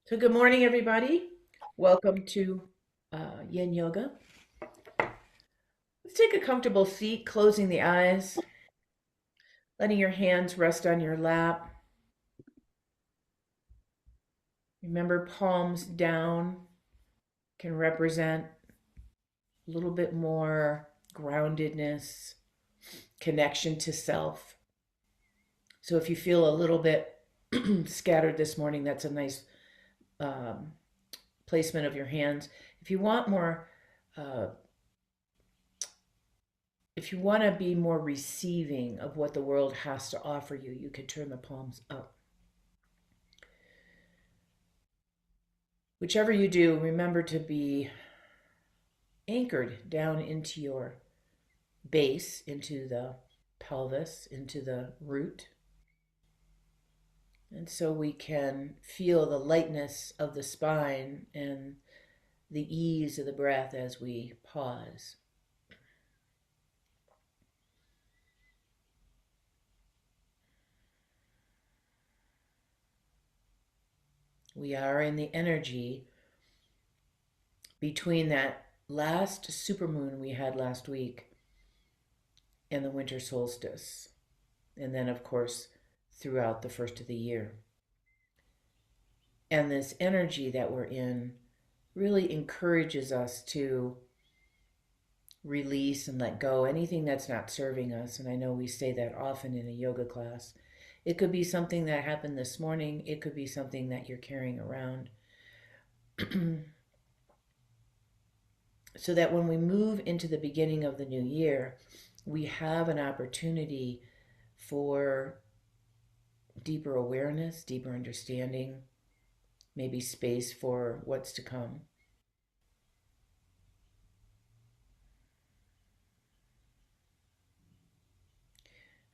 So, good morning, everybody. Welcome to Yin Yoga. Let's take a comfortable seat, closing the eyes, letting your hands rest on your lap. Remember, palms down can represent a little bit more groundedness, connection to self. So, if you feel a little bit scattered this morning, that's a nice um, placement of your hands. If you want more, uh, if you want to be more receiving of what the world has to offer you, you could turn the palms up. Whichever you do, remember to be anchored down into your base, into the pelvis, into the root. And so we can feel the lightness of the spine and the ease of the breath as we pause. We are in the energy between that last supermoon we had last week and the winter solstice. And then, of course, throughout the first of the year. And this energy that we're in really encourages us to release and let go anything that's not serving us. And I know we say that often in a yoga class. It could be something that happened this morning, it could be something that you're carrying around. So that when we move into the beginning of the new year, we have an opportunity for deeper awareness, deeper understanding, maybe space for what's to come.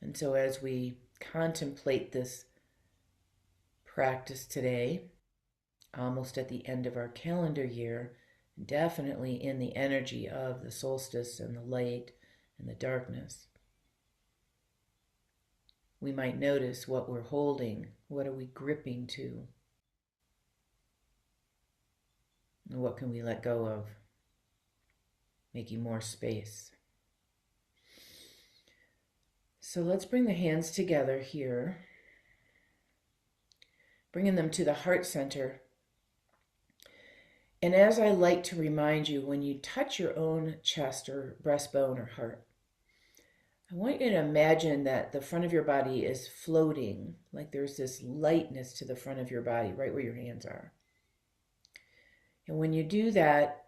And so, as we contemplate this practice today, almost at the end of our calendar year, definitely in the energy of the solstice and the light and the darkness, we might notice what we're holding, what are we gripping to, and what can we let go of, making more space. So let's bring the hands together here, bringing them to the heart center. And as I like to remind you, when you touch your own chest or breastbone or heart, I want you to imagine that the front of your body is floating, like there's this lightness to the front of your body, right where your hands are. And when you do that,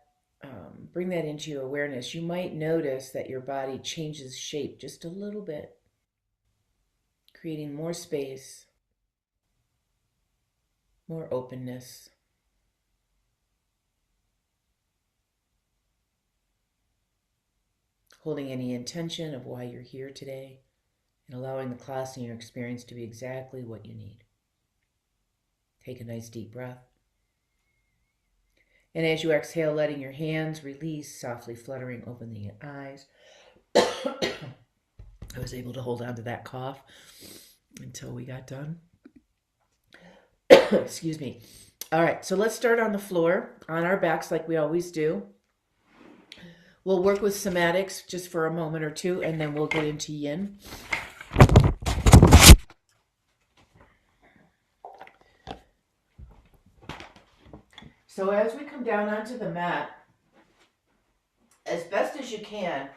bring that into your awareness, you might notice that your body changes shape just a little bit, creating more space, more openness. Holding any intention of why you're here today and allowing the class and your experience to be exactly what you need. Take a nice deep breath. And as you exhale, letting your hands release, softly fluttering open the eyes. I was able to hold on to that cough until we got done. Excuse me. All right, so let's start on the floor, on our backs like we always do. We'll work with somatics just for a moment or two, and then we'll get into yin. So as we come down onto the mat, as best as you can,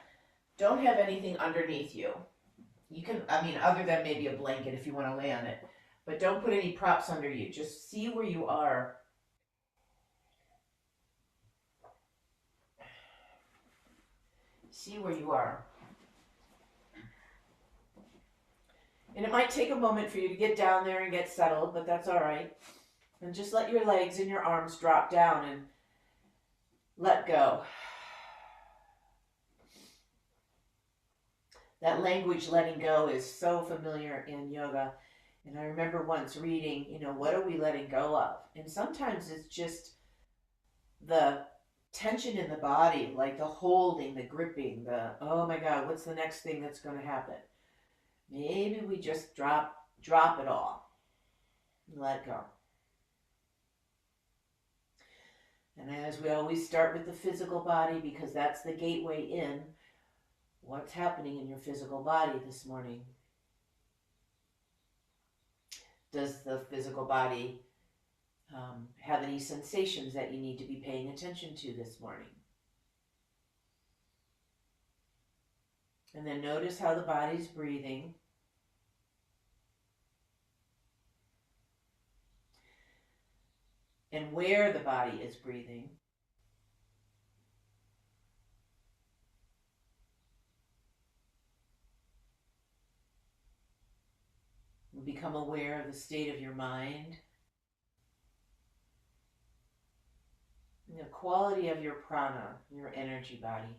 don't have anything underneath you. You can, other than maybe a blanket if you want to lay on it, but don't put any props under you. Just see where you are. See where you are. And it might take a moment for you to get down there and get settled, but that's all right. And just let your legs and your arms drop down and let go. That language, letting go, is so familiar in yoga. And I remember once reading, what are we letting go of? And sometimes it's just the tension in the body, like the holding, the gripping, the, oh my God, what's the next thing that's going to happen? Maybe we just drop it all. Let go. And as we always start with the physical body, because that's the gateway in, what's happening in your physical body this morning? Does the physical body have any sensations that you need to be paying attention to this morning? And then notice how the body's breathing. And where the body is breathing. Become aware of the state of your mind. And the quality of your prana, your energy body.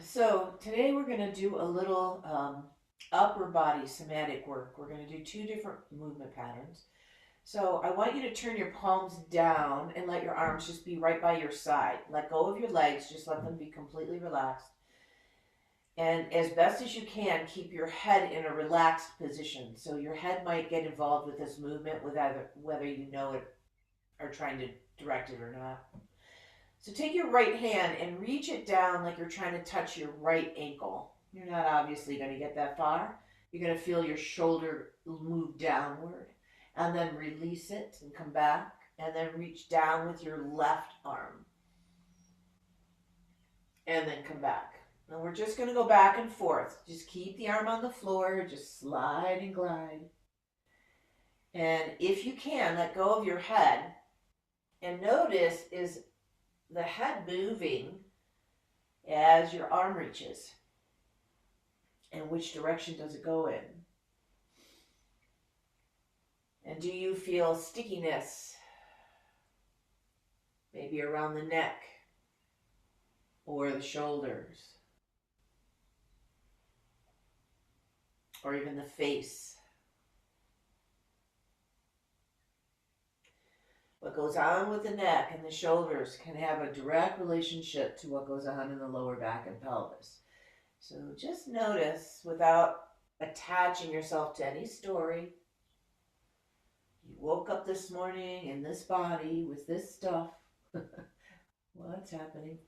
So today we're going to do a little upper body somatic work. We're going to do 2 different movement patterns. So I want you to turn your palms down and let your arms just be right by your side. Let go of your legs, just let them be completely relaxed. And as best as you can, keep your head in a relaxed position. So your head might get involved with this movement whether you know it or trying to direct it or not. So take your right hand and reach it down like you're trying to touch your right ankle. You're not obviously going to get that far. You're going to feel your shoulder move downward. And then release it and come back. And then reach down with your left arm. And then come back. And we're just going to go back and forth. Just keep the arm on the floor. Just slide and glide. And if you can, let go of your head. And notice, is the head moving as your arm reaches? And which direction does it go in? And do you feel stickiness? Maybe around the neck or the shoulders or even the face. What goes on with the neck and the shoulders can have a direct relationship to what goes on in the lower back and pelvis. So just notice without attaching yourself to any story. You woke up this morning in this body with this stuff. What's happening?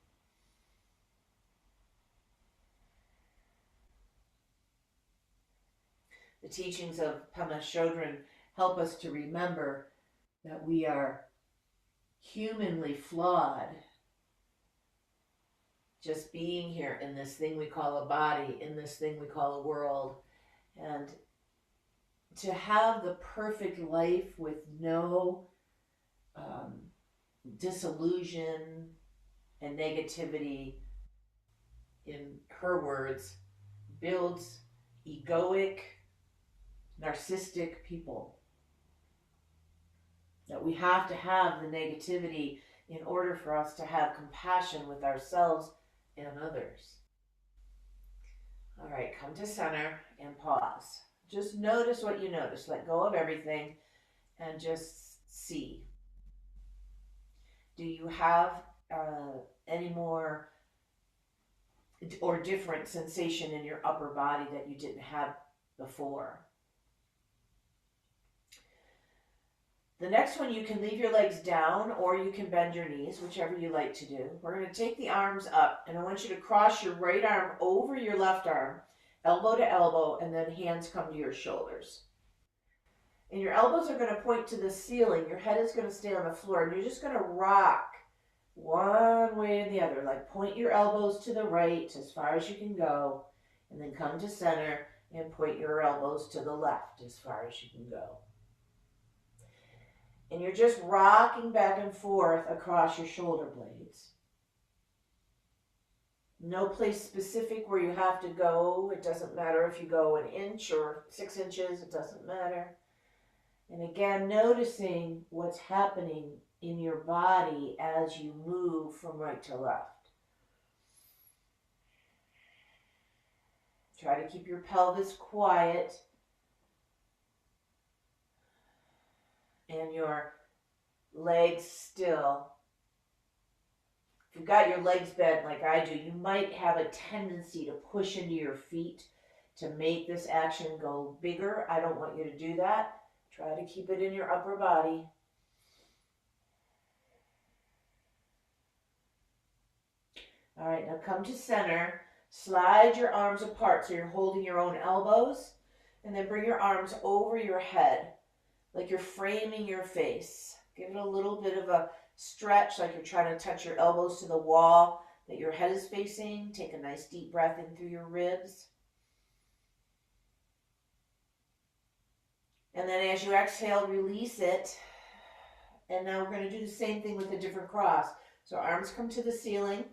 The teachings of Pema Chodron help us to remember that we are humanly flawed. Just being here in this thing we call a body, in this thing we call a world. And to have the perfect life with no disillusion and negativity, in her words, builds egoic, narcissistic people. That we have to have the negativity in order for us to have compassion with ourselves and others. All right, come to center and pause. Just notice what you notice. Let go of everything and just see. Do you have any more or different sensation in your upper body that you didn't have before? The next one, you can leave your legs down or you can bend your knees, whichever you like to do. We're going to take the arms up, and I want you to cross your right arm over your left arm, elbow to elbow, and then hands come to your shoulders. And your elbows are going to point to the ceiling. Your head is going to stay on the floor, and you're just going to rock one way or the other. Like point your elbows to the right as far as you can go, and then come to center and point your elbows to the left as far as you can go. And you're just rocking back and forth across your shoulder blades. No place specific where you have to go. It doesn't matter if you go an inch or 6 inches. It doesn't matter. And again, noticing what's happening in your body as you move from right to left. Try to keep your pelvis quiet. And your legs still. If you've got your legs bent like I do, you might have a tendency to push into your feet to make this action go bigger. I don't want you to do that. Try to keep it in your upper body. All right, now come to center. Slide your arms apart so you're holding your own elbows, and then bring your arms over your head like you're framing your face. Give it a little bit of a stretch like you're trying to touch your elbows to the wall that your head is facing. Take a nice deep breath in through your ribs. And then as you exhale, release it. And now we're going to do the same thing with a different cross. So arms come to the ceiling.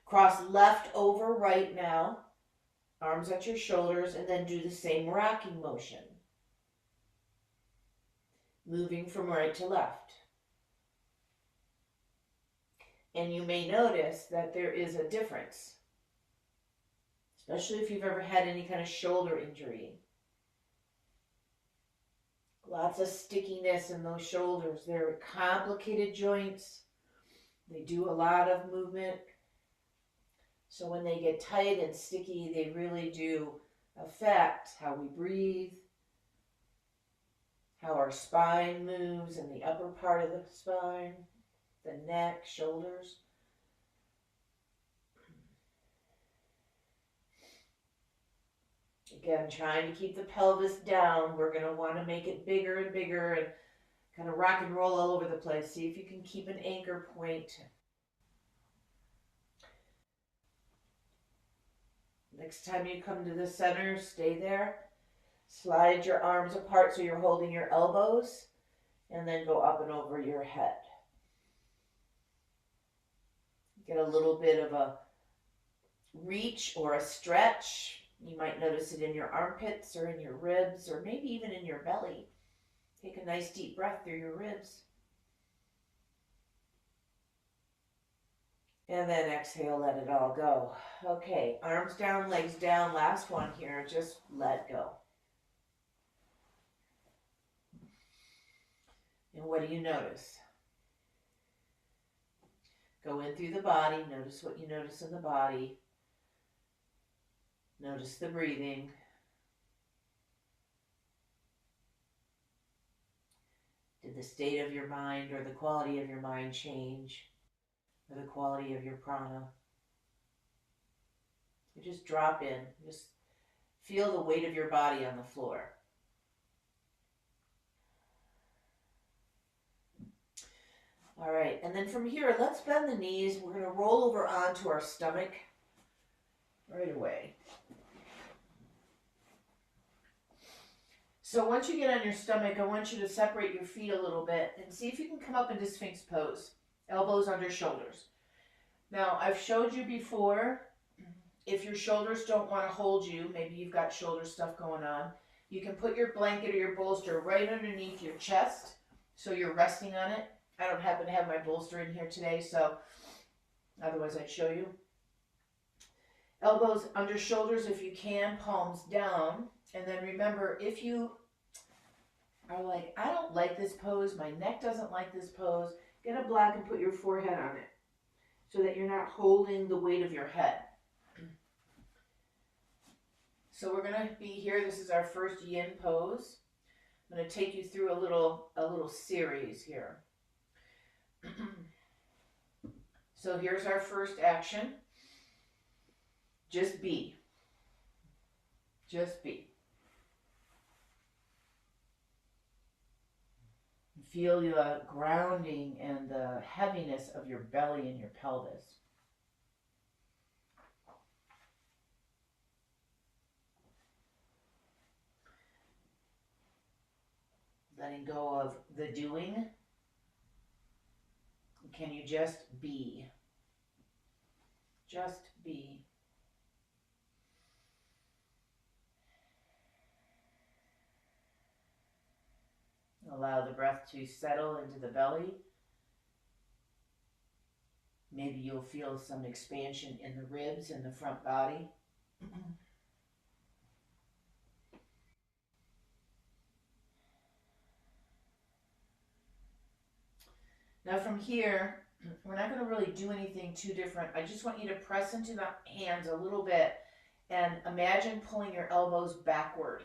Cross left over right now. Arms at your shoulders, and then do the same rocking motion. Moving from right to left. And you may notice that there is a difference, especially if you've ever had any kind of shoulder injury. Lots of stickiness in those shoulders. They're complicated joints. They do a lot of movement. So when they get tight and sticky, they really do affect how we breathe, how our spine moves in the upper part of the spine, the neck, shoulders. Again, trying to keep the pelvis down. We're going to want to make it bigger and bigger and kind of rock and roll all over the place. See if you can keep an anchor point. Next time you come to the center, stay there. Slide your arms apart so you're holding your elbows, and then go up and over your head. Get a little bit of a reach or a stretch. You might notice it in your armpits or in your ribs or maybe even in your belly. Take a nice deep breath through your ribs. And then exhale, let it all go. Okay, arms down, legs down. Last one here, just let go. And what do you notice? Go in through the body, notice what you notice in the body. Notice the breathing. Did the state of your mind or the quality of your mind change? Or the quality of your prana? You just drop in. Just feel the weight of your body on the floor. All right, and then from here, let's bend the knees. We're going to roll over onto our stomach right away. So once you get on your stomach, I want you to separate your feet a little bit and see if you can come up into Sphinx pose. Elbows under shoulders. Now, I've showed you before, if your shoulders don't want to hold you, maybe you've got shoulder stuff going on, you can put your blanket or your bolster right underneath your chest so you're resting on it. I don't happen to have my bolster in here today, so otherwise I'd show you. Elbows under shoulders if you can, palms down. And then remember, if you are like, I don't like this pose, my neck doesn't like this pose, get a block and put your forehead on it so that you're not holding the weight of your head. So we're going to be here. This is our first yin pose. I'm going to take you through a little series here. So here's our first action. Just be. Just be. Feel the grounding and the heaviness of your belly and your pelvis. Letting go of the doing. Can you just be? Just be. Allow the breath to settle into the belly. Maybe you'll feel some expansion in the ribs and the front body. Now from here, we're not going to really do anything too different. I just want you to press into the hands a little bit And imagine pulling your elbows backward.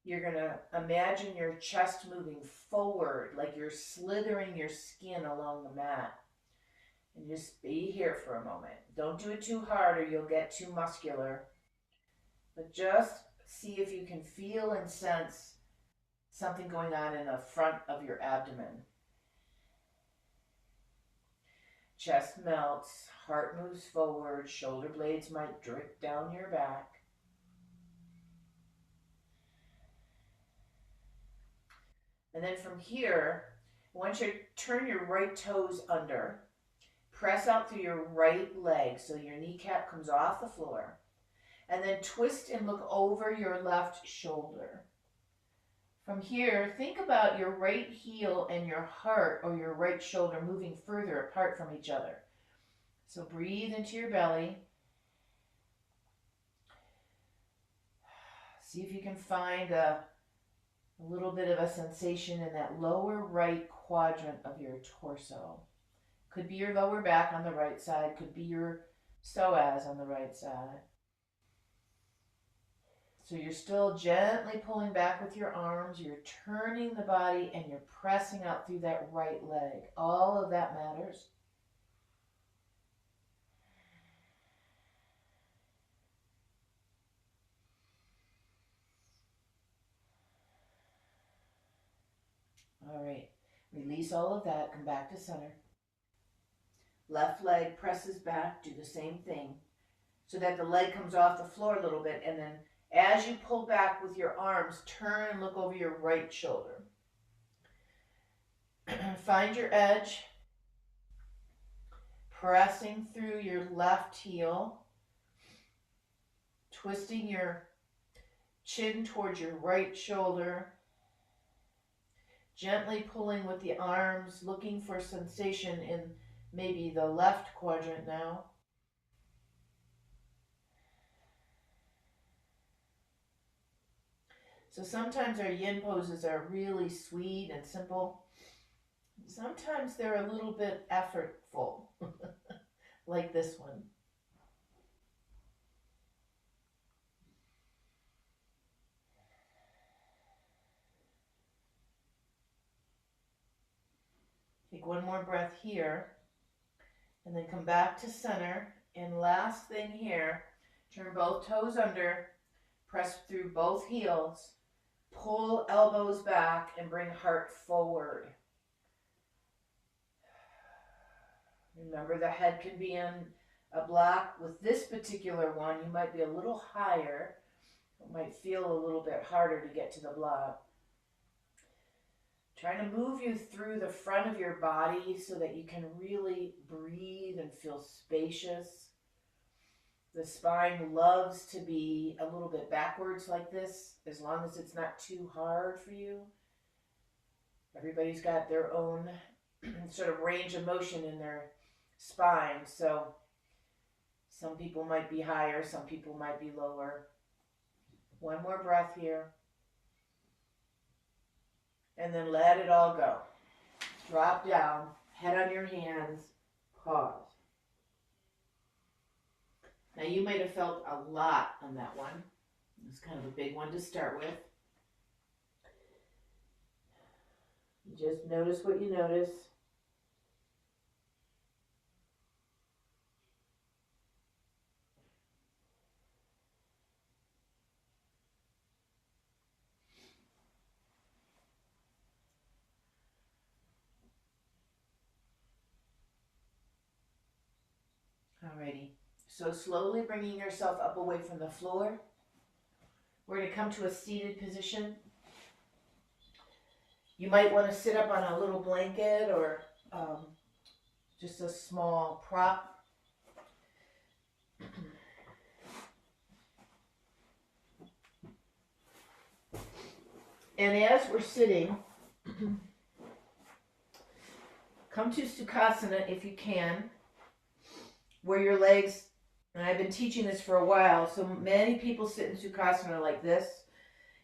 You're going to imagine your chest moving forward, like you're slithering your skin along the mat. And just be here for a moment. Don't do it too hard or you'll get too muscular. But just see if you can feel and sense something going on in the front of your abdomen. Chest melts, heart moves forward, shoulder blades might drip down your back. And then from here, I want you to turn your right toes under. Press out through your right leg so your kneecap comes off the floor. And then twist and look over your left shoulder. From here, think about your right heel and your heart or your right shoulder moving further apart from each other. So breathe into your belly. See if you can find a little bit of a sensation in that lower right quadrant of your torso. Could be your lower back on the right side, could be your psoas on the right side. So you're still gently pulling back with your arms, you're turning the body, and you're pressing out through that right leg. All of that matters. All right, release all of that, come back to center. Left leg presses back, do the same thing, so that the leg comes off the floor a little bit, and then as you pull back with your arms, turn and look over your right shoulder. Find your edge, pressing through your left heel, twisting your chin towards your right shoulder, gently pulling with the arms, looking for sensation in maybe the left quadrant now. So sometimes our yin poses are really sweet and simple. Sometimes they're a little bit effortful, like this one. Take one more breath here, and then come back to center. And last thing here, turn both toes under, press through both heels, pull elbows back, and bring heart forward. Remember, the head can be in a block. With this particular one, you might be a little higher. It might feel a little bit harder to get to the block. Trying to move you through the front of your body so that you can really breathe and feel spacious. The spine loves to be a little bit backwards like this, as long as it's not too hard for you. Everybody's got their own sort of range of motion in their spine, so some people might be higher, some people might be lower. One more breath here. And then let it all go. Drop down, head on your hands, pause. Now you might have felt a lot on that one. It's kind of a big one to start with. Just notice what you notice. Alrighty, so slowly bringing yourself up away from the floor. We're going to come to a seated position. You might want to sit up on a little blanket or just a small prop. And as we're sitting, come to Sukhasana if you can, where your legs, and I've been teaching this for a while, so many people sit in Sukhasana like this,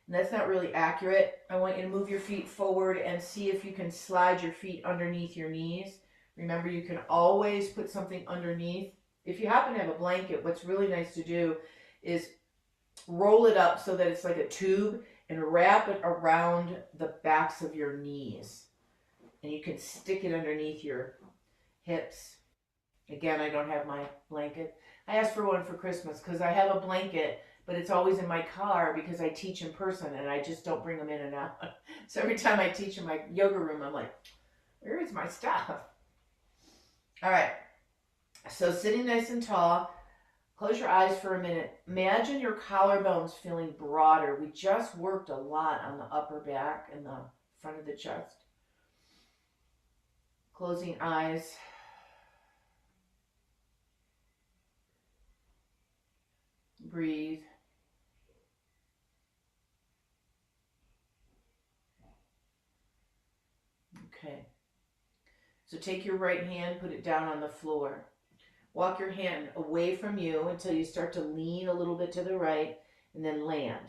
and that's not really accurate. I want you to move your feet forward and see if you can slide your feet underneath your knees. Remember, you can always put something underneath. If you happen to have a blanket, what's really nice to do is roll it up so that it's like a tube and wrap it around the backs of your knees. And you can stick it underneath your hips. Again, I don't have my blanket. I asked for one for Christmas because I have a blanket, but it's always in my car because I teach in person and I just don't bring them in and out. So every time I teach in my yoga room, I'm like, where is my stuff? All right. So sitting nice and tall, close your eyes for a minute. Imagine your collarbones feeling broader. We just worked a lot on the upper back and the front of the chest. Closing eyes. Breathe. Okay. So take your right hand, put it down on the floor. Walk your hand away from you until you start to lean a little bit to the right and then land.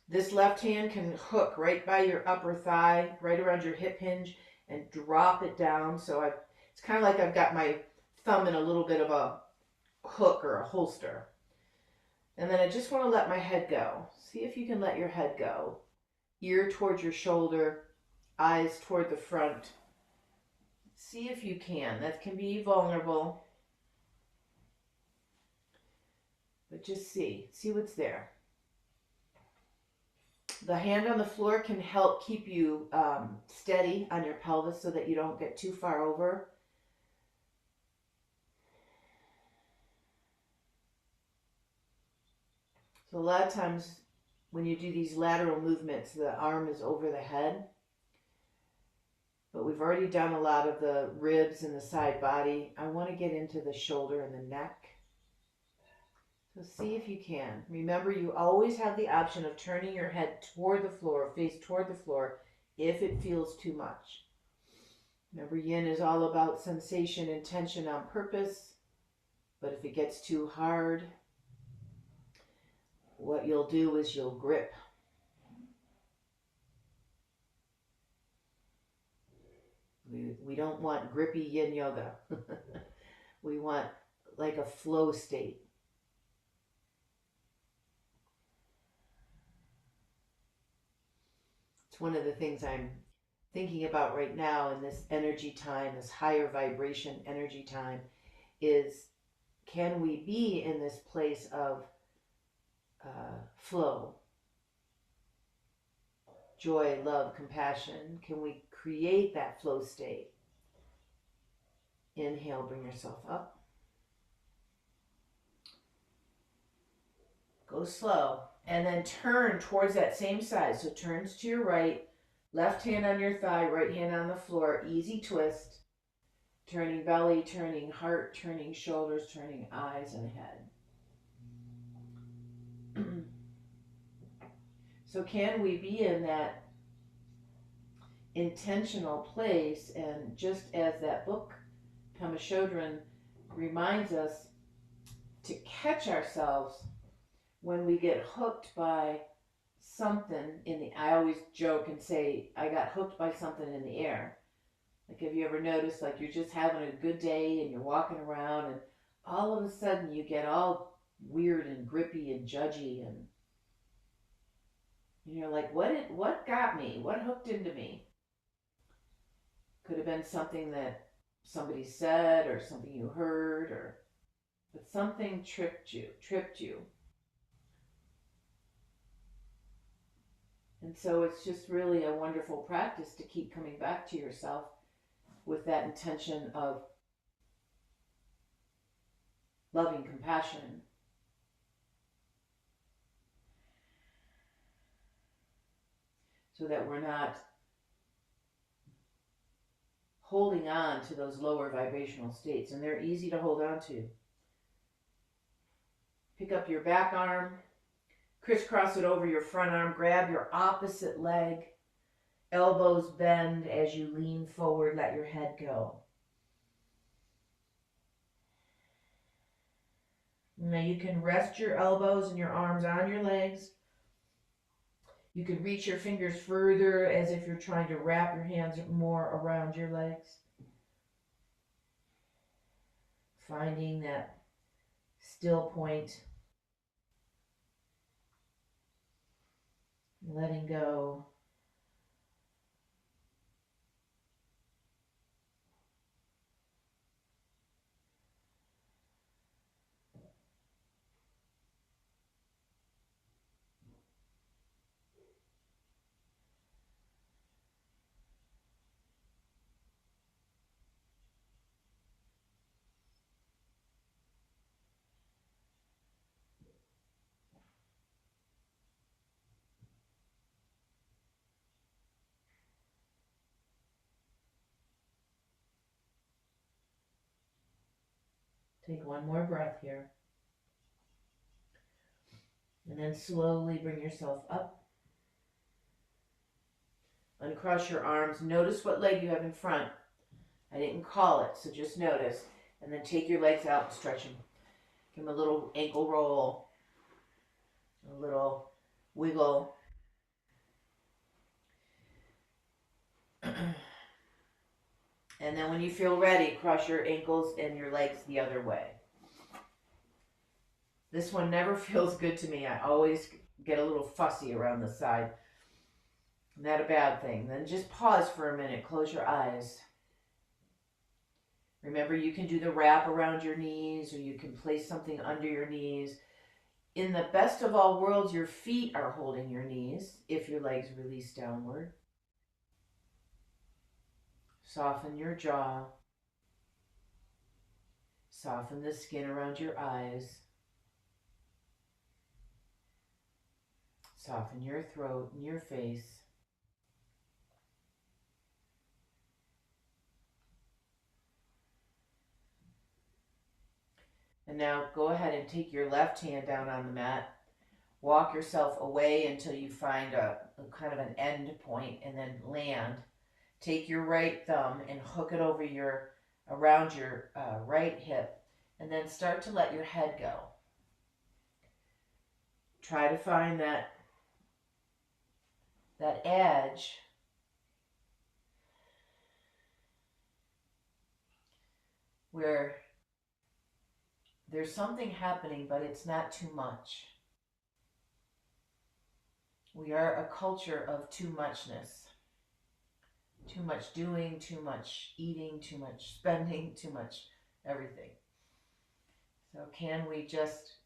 This left hand can hook right by your upper thigh, right around your hip hinge, and drop it down. So it's kind of like I've got my thumb in a little bit of a hook or a holster. And then I just want to let my head go. See if you can let your head go. Ear towards your shoulder, eyes toward the front. See if you can. That can be vulnerable. But just see what's there. The hand on the floor can help keep you steady on your pelvis so that you don't get too far over. So a lot of times when you do these lateral movements, the arm is over the head. But we've already done a lot of the ribs and the side body. I want to get into the shoulder and the neck. So see if you can. Remember, you always have the option of turning your head toward the floor, face toward the floor, if it feels too much. Remember, Yin is all about sensation and tension on purpose. But if it gets too hard, what you'll do is you'll grip. We don't want grippy Yin Yoga. We want like a flow state. It's one of the things I'm thinking about right now in this energy time, this higher vibration energy time, is can we be in this place of flow, joy, love, compassion? Can we create that flow state? Inhale, bring yourself up. Go slow. And then turn towards that same side. So turns to your right, left hand on your thigh, right hand on the floor. Easy twist. Turning belly, turning heart, turning shoulders, turning eyes and head. So can we be in that intentional place? And just as that book, Pema Chodron, reminds us to catch ourselves when we get hooked by something in the, I always joke and say, I got hooked by something in the air. Like, have you ever noticed, like, you're just having a good day and you're walking around and all of a sudden you get all weird and grippy and judgy and you're like, what got me? What hooked into me? Could have been something that somebody said or something you heard, but something tripped you. And so it's just really a wonderful practice to keep coming back to yourself with that intention of loving compassion. So that we're not holding on to those lower vibrational states. And they're easy to hold on to. Pick up your back arm, crisscross it over your front arm, grab your opposite leg, elbows bend as you lean forward, let your head go. Now you can rest your elbows and your arms on your legs. You can reach your fingers further as if you're trying to wrap your hands more around your legs. Finding that still point. letting go. Take one more breath here. And then slowly bring yourself up. Uncross your arms. Notice what leg you have in front. I didn't call it, so just notice. And then take your legs out and stretch them. Give them a little ankle roll, a little wiggle. And then when you feel ready, cross your ankles and your legs the other way. This one never feels good to me. I always get a little fussy around the side. Not a bad thing. Then just pause for a minute. Close your eyes. Remember, you can do the wrap around your knees, or you can place something under your knees. In the best of all worlds, your feet are holding your knees if your legs release downward. Soften your jaw. Soften the skin around your eyes. Soften your throat and your face. And now go ahead and take your left hand down on the mat. Walk yourself away until you find a kind of an end point, and then land. Take your right thumb and hook it over around your right hip, and then start to let your head go. Try to find that edge where there's something happening, but it's not too much. We are a culture of too muchness. Too much doing, too much eating, too much spending, too much everything. So can we just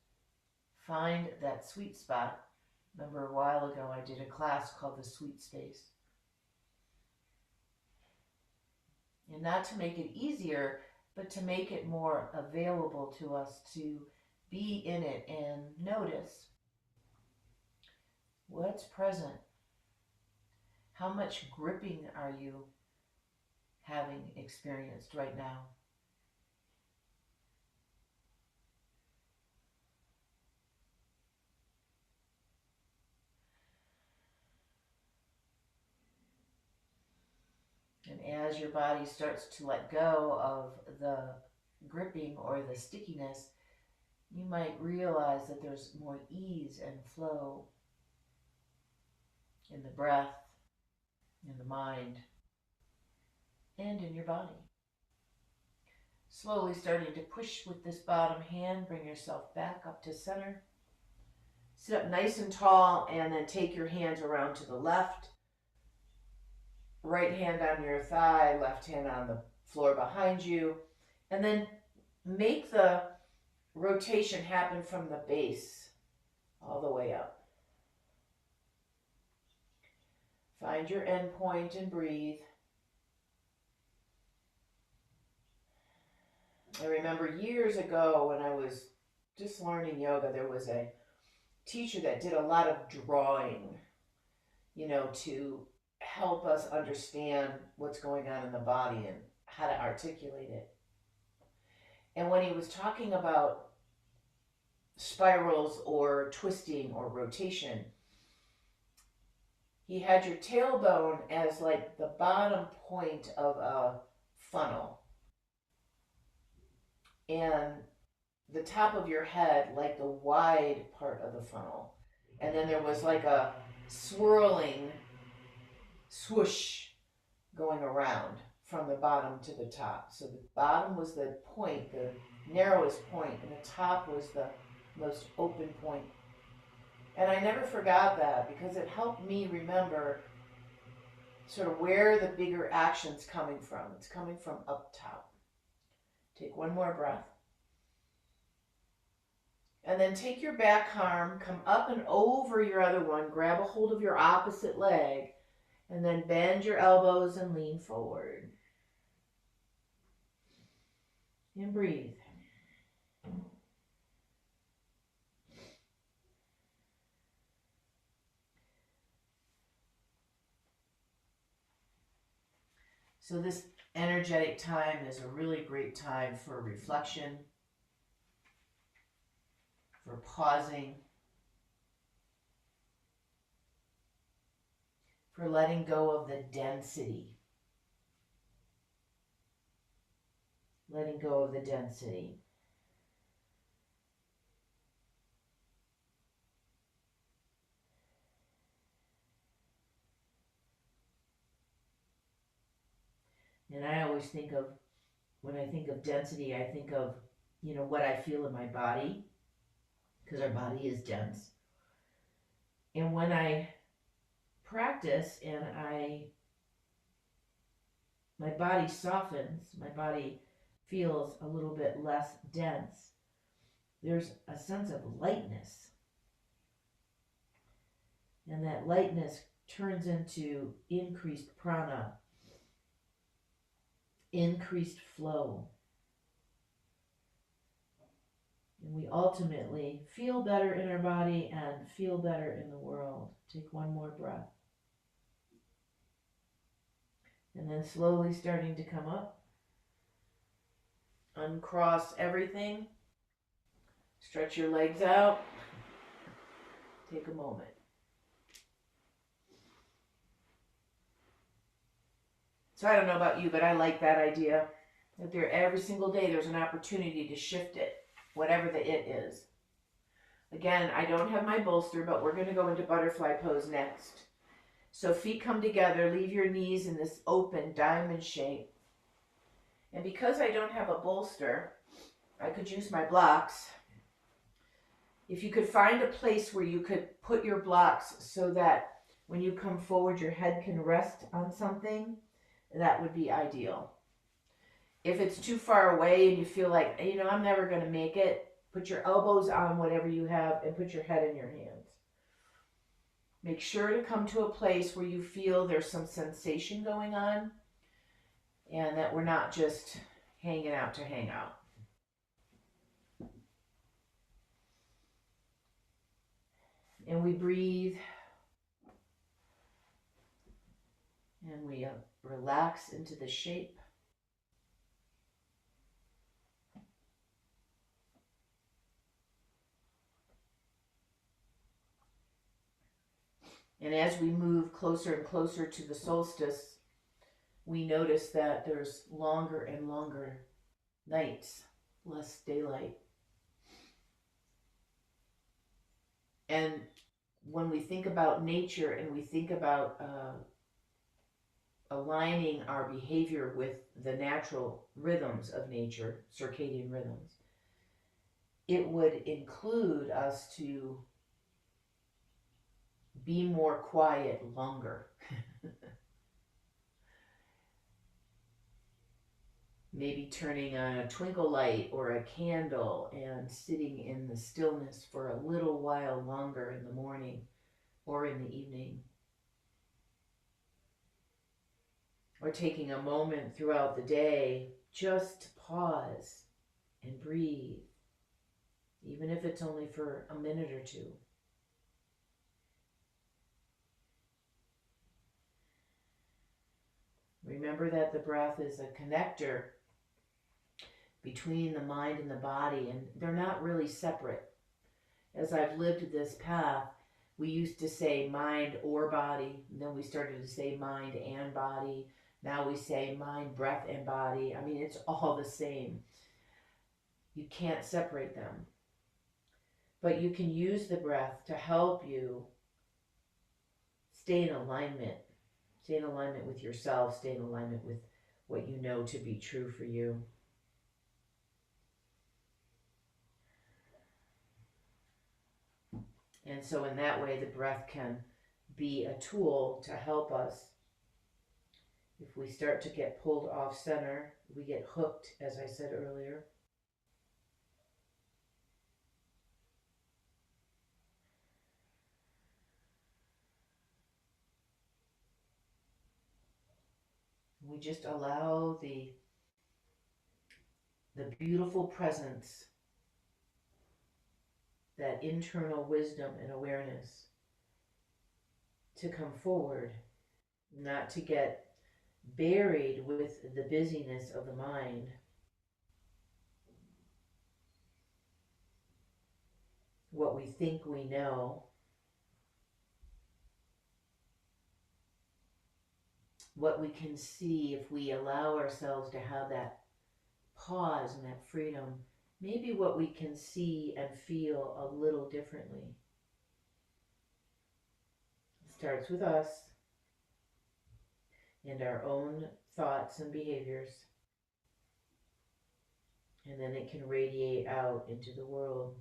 find that sweet spot? Remember a while ago I did a class called the Sweet Space. And not to make it easier, but to make it more available to us to be in it and notice what's present. How much gripping are you having experienced right now? And as your body starts to let go of the gripping or the stickiness, you might realize that there's more ease and flow in the breath, in the mind, and in your body. Slowly starting to push with this bottom hand, bring yourself back up to center. Sit up nice and tall, and then take your hands around to the left. Right hand on your thigh, left hand on the floor behind you. And then make the rotation happen from the base all the way up. Find your end point and breathe. I remember years ago when I was just learning yoga, there was a teacher that did a lot of drawing, to help us understand what's going on in the body and how to articulate it. And when he was talking about spirals or twisting or rotation, he had your tailbone as like the bottom point of a funnel, and the top of your head like the wide part of the funnel. And then there was like a swirling swoosh going around from the bottom to the top. So the bottom was the point, the narrowest point, and the top was the most open point. And I never forgot that because it helped me remember sort of where the bigger action's coming from. It's coming from up top. Take one more breath. And then take your back arm, come up and over your other one, grab a hold of your opposite leg, and then bend your elbows and lean forward. And breathe. So this energetic time is a really great time for reflection, for pausing, for letting go of the density. Letting go of the density. And I always think of, when I think of density, I think of, what I feel in my body, because our body is dense. And when I practice and my body softens, my body feels a little bit less dense, there's a sense of lightness. And that lightness turns into increased prana, increased flow. And we ultimately feel better in our body and feel better in the world. Take one more breath. And then slowly starting to come up. Uncross everything. Stretch your legs out. Take a moment. So I don't know about you, but I like that idea. That every single day there's an opportunity to shift it, whatever the it is. Again, I don't have my bolster, but we're going to go into butterfly pose next. So feet come together, leave your knees in this open diamond shape. And because I don't have a bolster, I could use my blocks. If you could find a place where you could put your blocks so that when you come forward, your head can rest on something, that would be ideal. If it's too far away and you feel like, I'm never going to make it, put your elbows on whatever you have and put your head in your hands. Make sure to come to a place where you feel there's some sensation going on and that we're not just hanging out to hang out. And we breathe and we relax into the shape. And as we move closer and closer to the solstice, we notice that there's longer and longer nights, less daylight. And when we think about nature and we think about aligning our behavior with the natural rhythms of nature, circadian rhythms, it would include us to be more quiet longer. Maybe turning on a twinkle light or a candle and sitting in the stillness for a little while longer in the morning or in the evening. Or taking a moment throughout the day just to pause and breathe, even if it's only for a minute or two. Remember that the breath is a connector between the mind and the body, and they're not really separate. As I've lived this path, we used to say mind or body, and then we started to say mind and body. Now we say mind, breath, and body. I mean, it's all the same. You can't separate them. But you can use the breath to help you stay in alignment. Stay in alignment with yourself. Stay in alignment with what you know to be true for you. And so in that way, the breath can be a tool to help us. If we start to get pulled off center, we get hooked, as I said earlier. We just allow the beautiful presence, that internal wisdom and awareness to come forward, not to get buried with the busyness of the mind. What we think we know, what we can see if we allow ourselves to have that pause and that freedom, maybe what we can see and feel a little differently. It starts with us and our own thoughts and behaviors, and then it can radiate out into the world.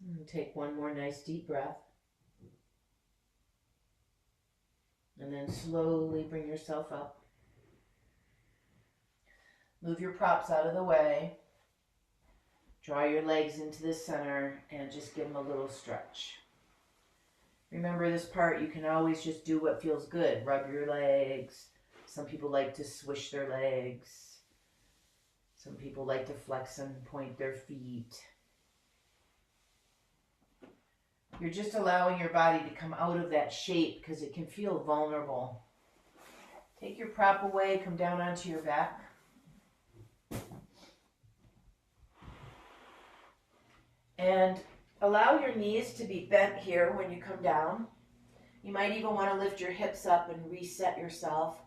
And take one more nice deep breath. And then slowly bring yourself up. Move your props out of the way. Draw your legs into the center and just give them a little stretch. Remember this part, you can always just do what feels good. Rub your legs. Some people like to swish their legs. Some people like to flex and point their feet. You're just allowing your body to come out of that shape because it can feel vulnerable. Take your prop away, come down onto your back. And allow your knees to be bent here when you come down. You might even want to lift your hips up and reset yourself,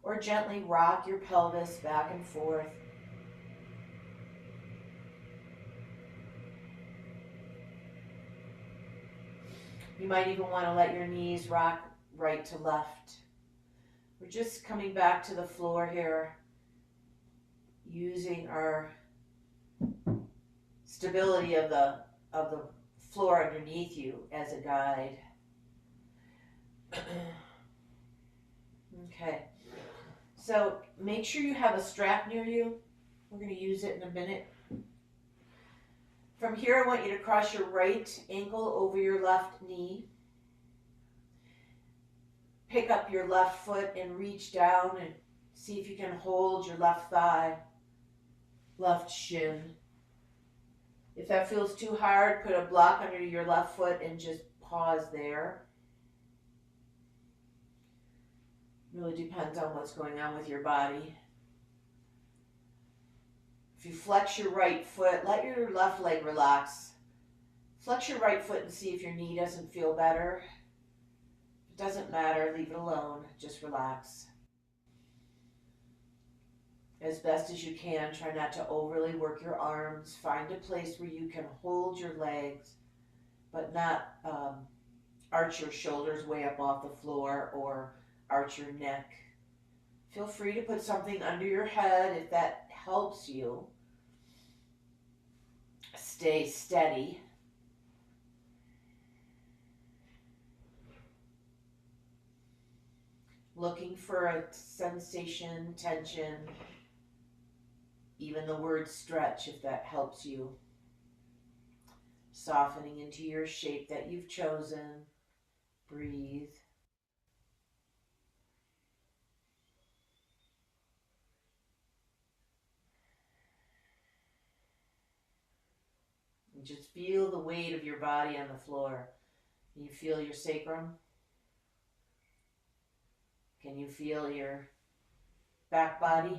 or gently rock your pelvis back and forth. You might even want to let your knees rock right to left. We're just coming back to the floor here, using our stability of the floor underneath you as a guide. Okay, so make sure you have a strap near you. We're going to use it in a minute. From here, I want you to cross your right ankle over your left knee. Pick up your left foot and reach down and see if you can hold your left thigh, left shin. If that feels too hard, put a block under your left foot and just pause there. It really depends on what's going on with your body. If you flex your right foot, let your left leg relax. Flex your right foot and see if your knee doesn't feel better. If it doesn't matter, leave it alone. Just relax. As best as you can, try not to overly work your arms. Find a place where you can hold your legs, but not arch your shoulders way up off the floor or arch your neck. Feel free to put something under your head if that helps you. Stay steady. Looking for a sensation, tension, even the word stretch if that helps you. Softening into your shape that you've chosen. Breathe. And just feel the weight of your body on the floor. Can you feel your sacrum? Can you feel your back body?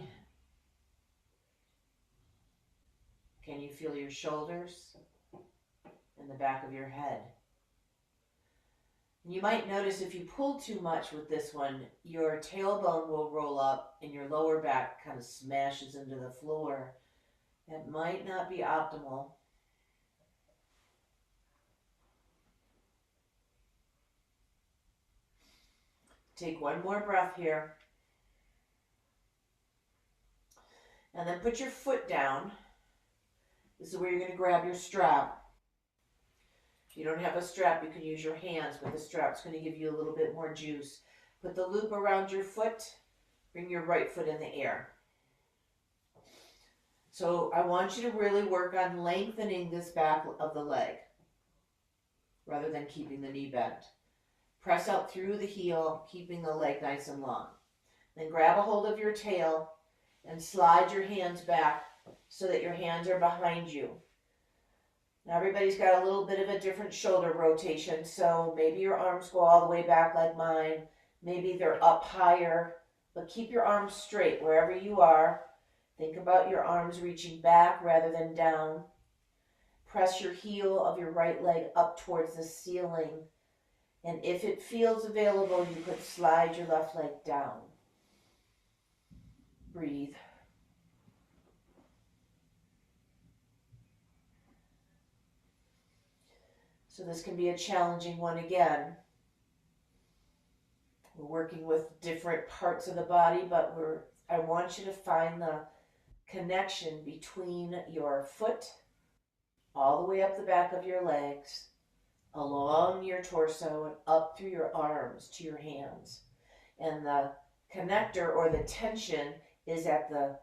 Can you feel your shoulders and the back of your head? And you might notice if you pull too much with this one, your tailbone will roll up and your lower back kind of smashes into the floor. That might not be optimal. Take one more breath here. And then put your foot down. This is where you're going to grab your strap. If you don't have a strap, you can use your hands, but the strap's going to give you a little bit more juice. Put the loop around your foot. Bring your right foot in the air. So I want you to really work on lengthening this back of the leg rather than keeping the knee bent. Press out through the heel, keeping the leg nice and long. Then grab a hold of your tail and slide your hands back so that your hands are behind you. Now everybody's got a little bit of a different shoulder rotation, so maybe your arms go all the way back like mine. Maybe they're up higher, but keep your arms straight wherever you are. Think about your arms reaching back rather than down. Press your heel of your right leg up towards the ceiling. And if it feels available, you could slide your left leg down. Breathe. So this can be a challenging one again. We're working with different parts of the body, but I want you to find the connection between your foot all the way up the back of your legs, along your torso, and up through your arms to your hands. And the connector or the tension is at the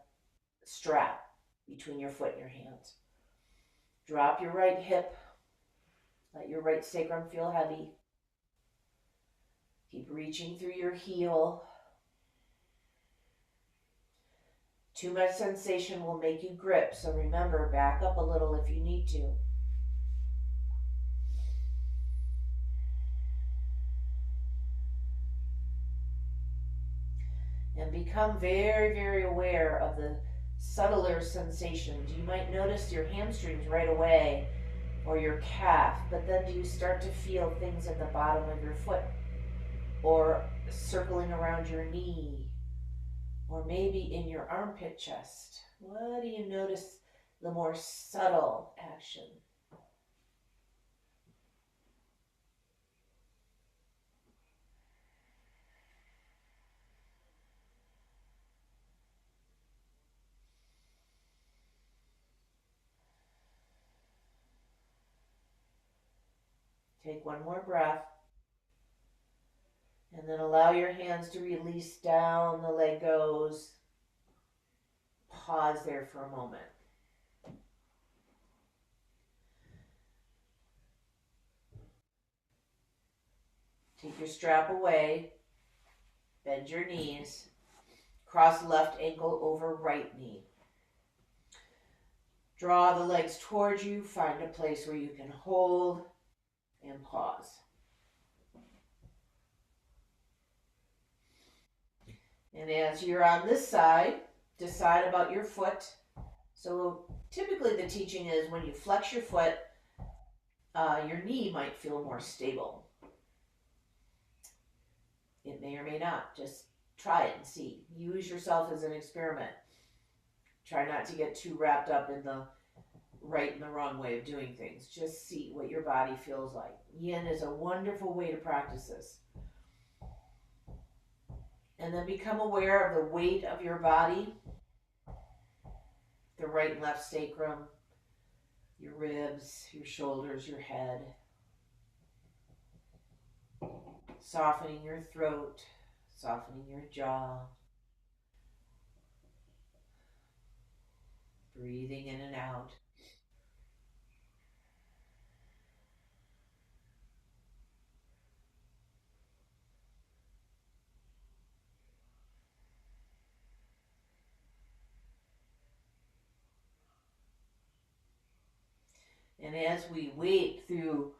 strap between your foot and your hands. Drop your right hip. Let your right sacrum feel heavy. Keep reaching through your heel. Too much sensation will make you grip, so remember, back up a little if you need to. And become very, very aware of the subtler sensations. You might notice your hamstrings right away or your calf, but then do you start to feel things at the bottom of your foot or circling around your knee or maybe in your armpit chest? What do you notice the more subtle action? Take one more breath. And then allow your hands to release down, the leg goes. Pause there for a moment. Take your strap away. Bend your knees. Cross left ankle over right knee. Draw the legs towards you. Find a place where you can hold and pause. And as you're on this side, decide about your foot. So typically the teaching is when you flex your foot, your knee might feel more stable. It may or may not. Just try it and see. Use yourself as an experiment. Try not to get too wrapped up in the right and the wrong way of doing things. Just see what your body feels like. Yin is a wonderful way to practice this. And then become aware of the weight of your body, the right and left sacrum, your ribs, your shoulders, your head. Softening your throat, softening your jaw. Breathing in and out. And as we wait through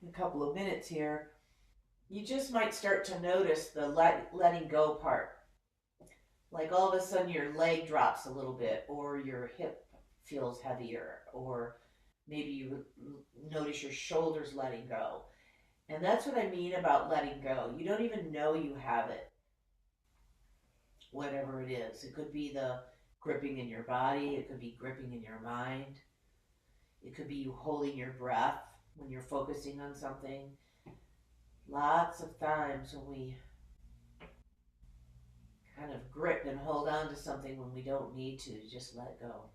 in a couple of minutes here, you just might start to notice the letting go part. Like all of a sudden your leg drops a little bit, or your hip feels heavier, or maybe you notice your shoulders letting go. And that's what I mean about letting go. You don't even know you have it, whatever it is. It could be the gripping in your body, it could be gripping in your mind, it could be you holding your breath when you're focusing on something. Lots of times when we kind of grip and hold on to something when we don't need to, just let go.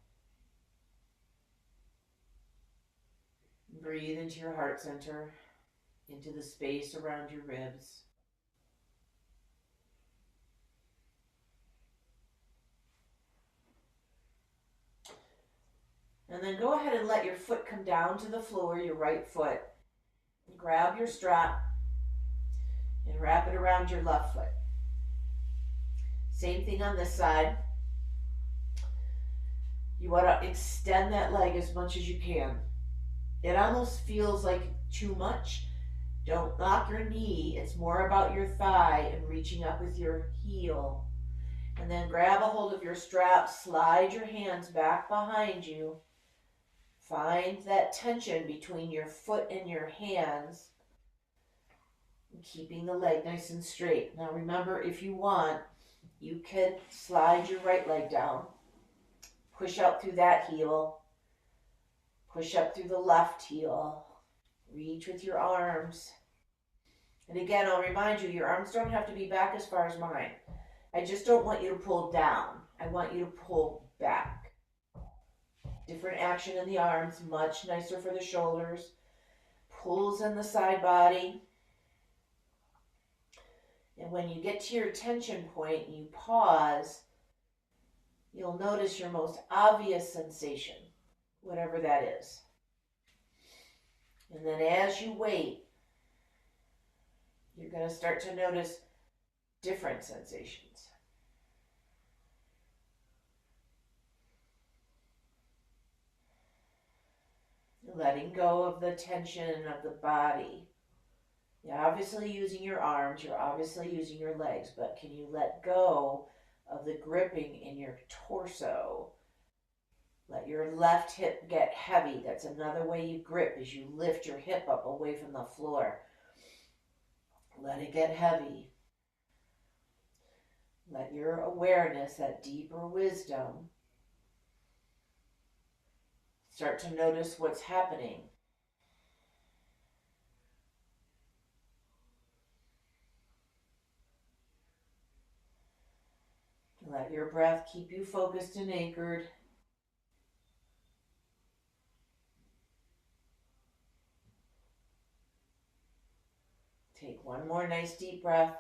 Breathe into your heart center, into the space around your ribs. And then go ahead and let your foot come down to the floor, your right foot. Grab your strap and wrap it around your left foot. Same thing on this side. You want to extend that leg as much as you can. It almost feels like too much. Don't knock your knee. It's more about your thigh and reaching up with your heel. And then grab a hold of your strap, slide your hands back behind you. Find that tension between your foot and your hands, keeping the leg nice and straight. Now remember, if you want, you can slide your right leg down, push out through that heel, push up through the left heel, reach with your arms. And again, I'll remind you, your arms don't have to be back as far as mine. I just don't want you to pull down. I want you to pull back. Different action in the arms, much nicer for the shoulders. Pulls in the side body. And when you get to your tension point, you pause, you'll notice your most obvious sensation, whatever that is. And then as you wait, you're going to start to notice different sensations. Letting go of the tension of the body. You're obviously using your arms, you're obviously using your legs, but can you let go of the gripping in your torso? Let your left hip get heavy. That's another way you grip, is you lift your hip up away from the floor. Let it get heavy. Let your awareness, that deeper wisdom, start to notice what's happening. Let your breath keep you focused and anchored. Take one more nice deep breath.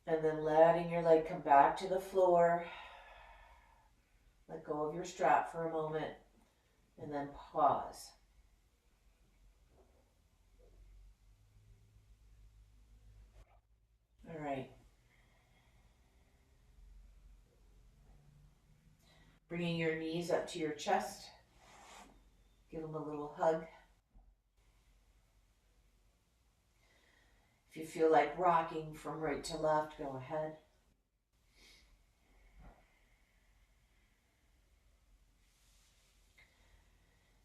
And then letting your leg come back to the floor. Let go of your strap for a moment. And then pause. All right. Bringing your knees up to your chest. Give them a little hug. If you feel like rocking from right to left, go ahead.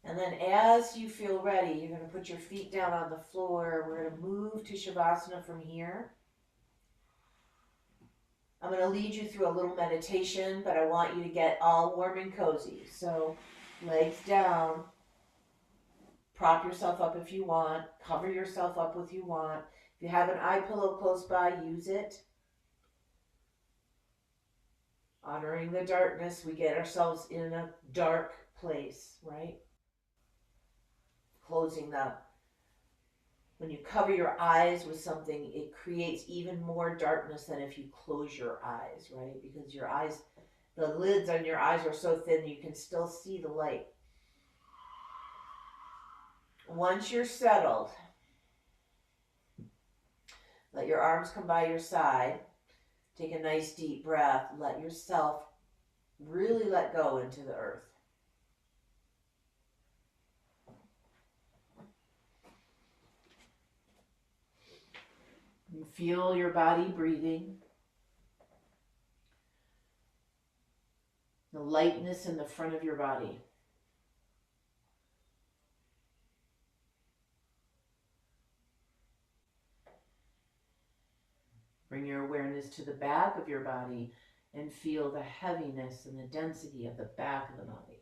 And then as you feel ready, you're going to put your feet down on the floor. We're going to move to Shavasana from here. I'm going to lead you through a little meditation, but I want you to get all warm and cozy. So legs down. Prop yourself up if you want. Cover yourself up if you want. If you have an eye pillow close by, use it. Honoring the darkness, we get ourselves in a dark place, right? Closing when you cover your eyes with something, it creates even more darkness than if you close your eyes, right? Because your eyes, the lids on your eyes are so thin you can still see the light. Once you're settled, let your arms come by your side. Take a nice deep breath. Let yourself really let go into the earth. And feel your body breathing. The lightness in the front of your body. Bring your awareness to the back of your body and feel the heaviness and the density of the back of the body.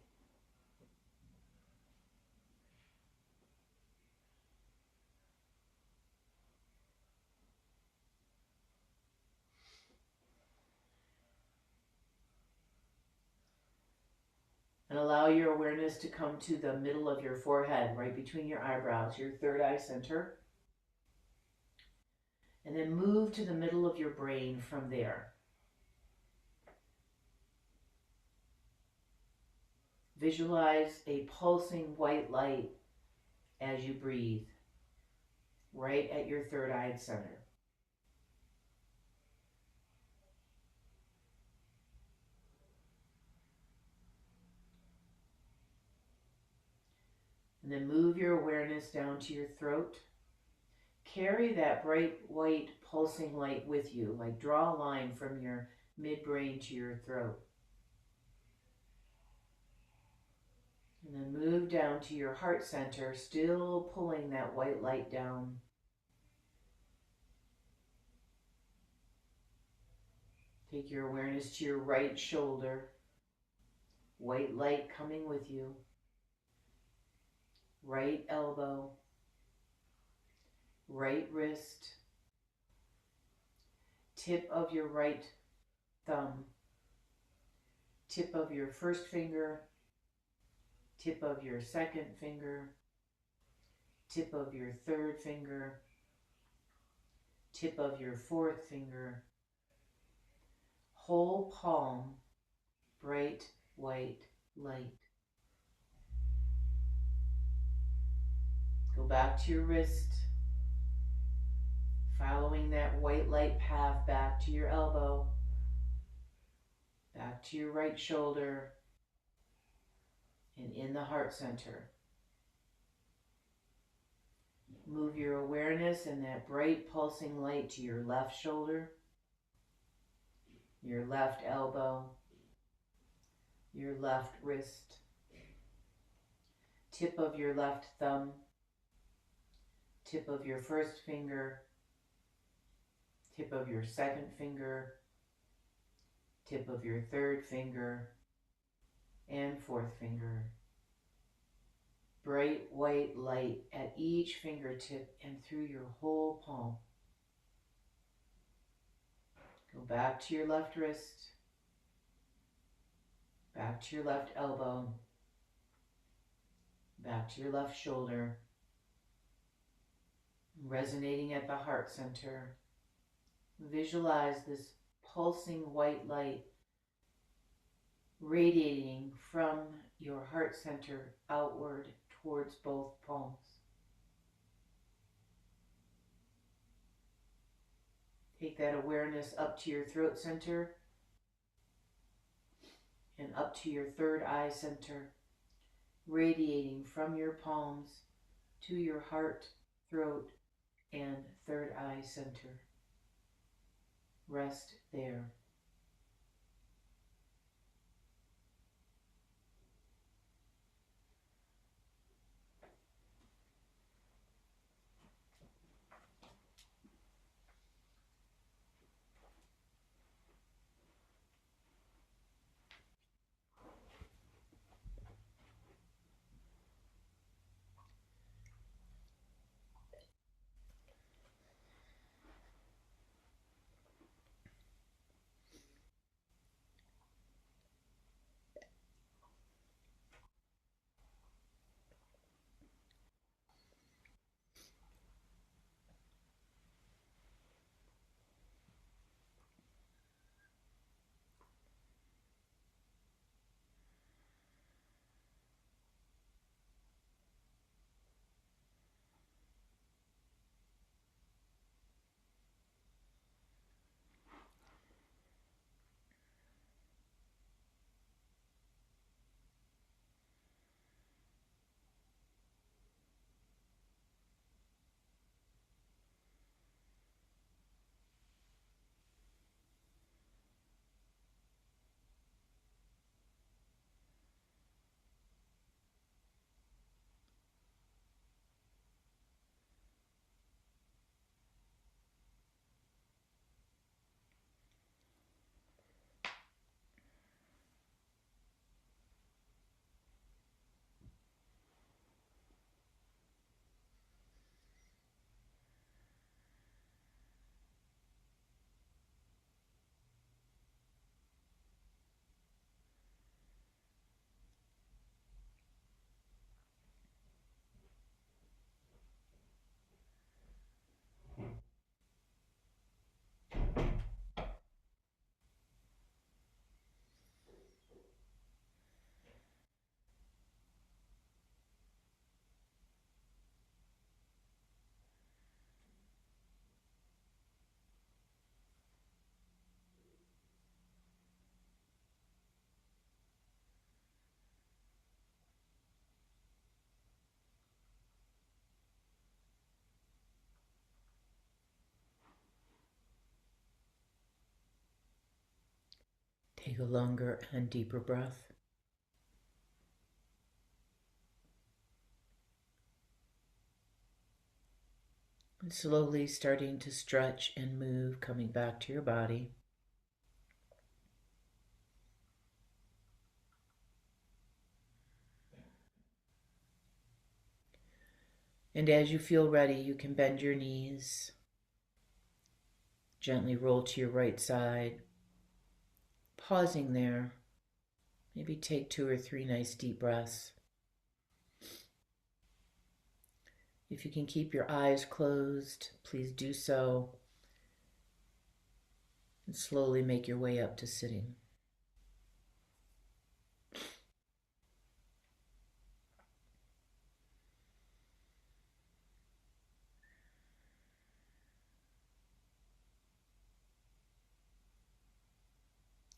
And allow your awareness to come to the middle of your forehead, right between your eyebrows, your third eye center. And then move to the middle of your brain from there. Visualize a pulsing white light as you breathe, right at your third eye center. And then move your awareness down to your throat. Carry that bright white pulsing light with you, like draw a line from your midbrain to your throat. And then move down to your heart center, still pulling that white light down. Take your awareness to your right shoulder, white light coming with you. Right elbow, right wrist, tip of your right thumb, tip of your first finger, tip of your second finger, tip of your third finger, tip of your fourth finger, whole palm, bright white light. Go back to your wrist, following that white light path back to your elbow, back to your right shoulder, and in the heart center. Move your awareness and that bright pulsing light to your left shoulder, your left elbow, your left wrist, tip of your left thumb, tip of your first finger, tip of your second finger, tip of your third finger, and fourth finger. Bright white light at each fingertip and through your whole palm. Go back to your left wrist, back to your left elbow, back to your left shoulder, resonating at the heart center. Visualize this pulsing white light radiating from your heart center outward towards both palms. Take that awareness up to your throat center and up to your third eye center, radiating from your palms to your heart, throat, and third eye center. Rest there. Take a longer and deeper breath. And slowly starting to stretch and move, coming back to your body. And as you feel ready, you can bend your knees, gently roll to your right side, pausing there. Maybe take 2 or 3 nice deep breaths. If you can keep your eyes closed, please do so. And slowly make your way up to sitting.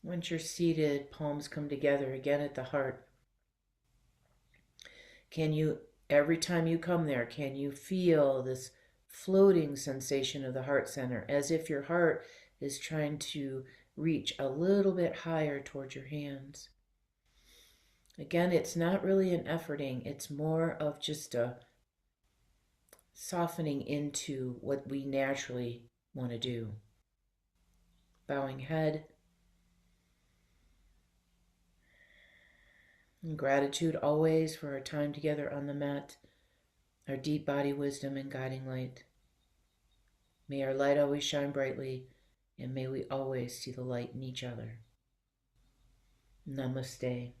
Once you're seated, palms come together again at the heart. Can you, every time you come there, can you feel this floating sensation of the heart center, as if your heart is trying to reach a little bit higher towards your hands? Again, it's not really an efforting, it's more of just a softening into what we naturally want to do. Bowing head. And gratitude always for our time together on the mat, our deep body wisdom and guiding light. May our light always shine brightly, and may we always see the light in each other. Namaste.